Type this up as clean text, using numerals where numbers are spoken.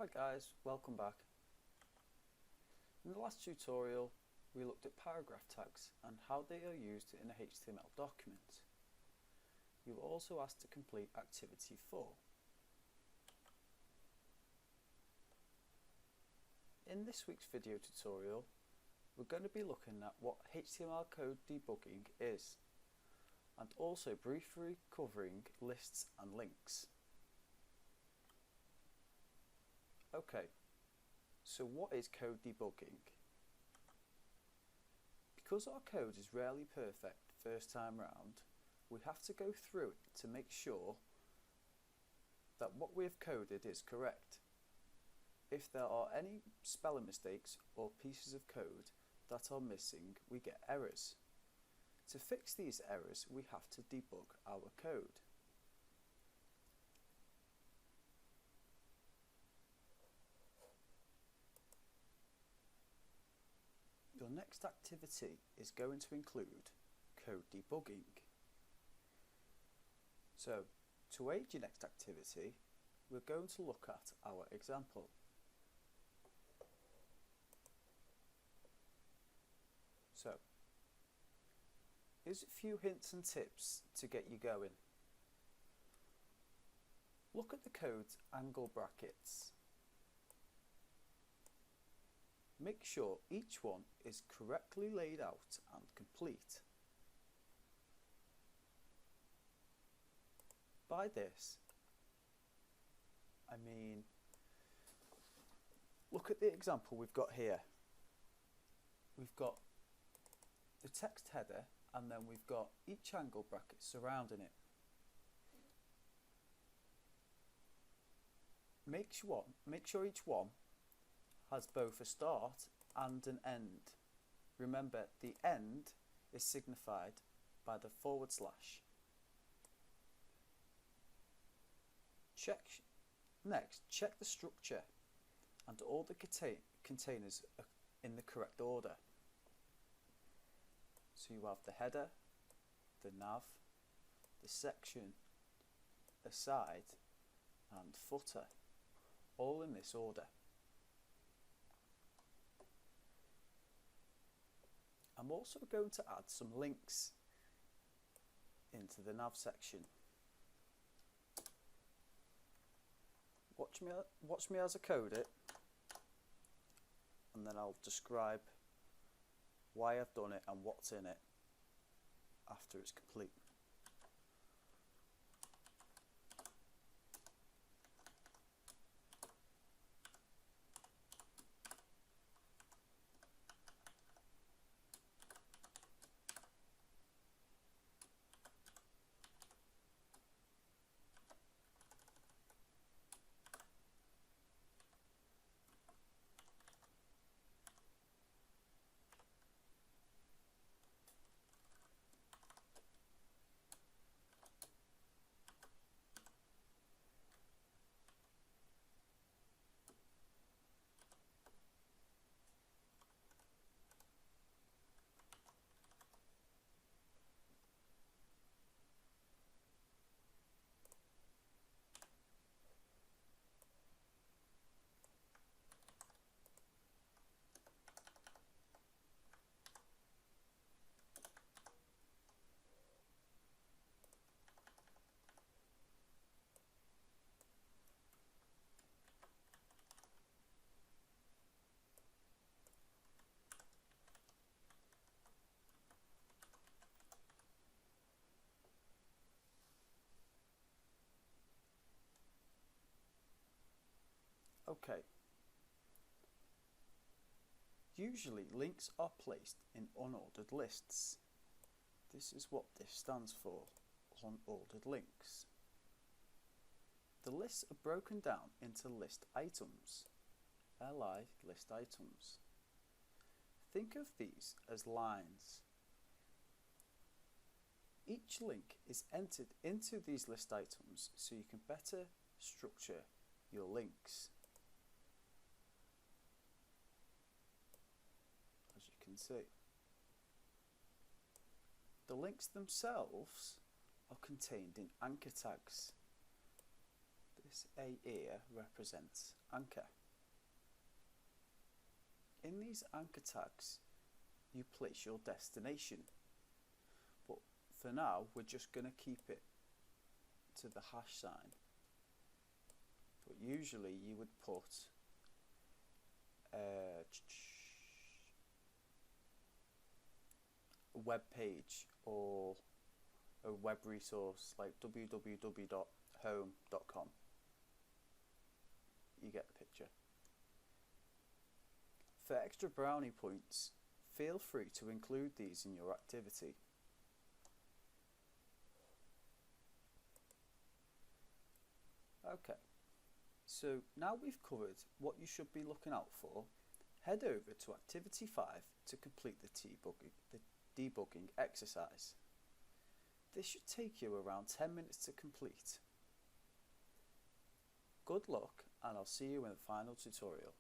Hi guys, welcome back. In the last tutorial we looked at paragraph tags and how they are used in a HTML document. You were also asked to complete activity 4. In this week's video tutorial we're going to be looking at what HTML code debugging is and also briefly covering lists and links. Okay, so what is code debugging? Because our code is rarely perfect first time round, we have to go through it to make sure that what we have coded is correct. If there are any spelling mistakes or pieces of code that are missing, we get errors. To fix these errors, we have to debug our code. Your next activity is going to include code debugging. So, to aid your next activity, we're going to look at our example. So, here's a few hints and tips to get you going. Look at the code's angle brackets. Make sure each one is correctly laid out and complete. By this, I mean, look at the example we've got here. We've got the text header and then we've got each angle bracket surrounding it. Make sure each one has both a start and an end. Remember, the end is signified by the /. Next, check the structure and all the containers are in the correct order. So you have the header, the nav, the section, aside and footer, all in this order. I'm also going to add some links into the nav section. Watch me as I code it, and then I'll describe why I've done it and what's in it after it's complete. Okay. Usually links are placed in unordered lists. This is what this stands for, unordered links. The lists are broken down into list items, LI list items. Think of these as lines. Each link is entered into these list items so you can better structure your links. As you can see, the links themselves are contained in anchor tags. This A here represents anchor. In these anchor tags, you place your destination. But for now, we're just going to keep it to the hash sign. But usually you would put a web page or a web resource like www.home.com. You get the picture. For extra brownie points, feel free to include these in your activity. Okay, so now we've covered what you should be looking out for, head over to Activity 5 to complete the debugging exercise. This should take you around 10 minutes to complete. Good luck, and I'll see you in the final tutorial.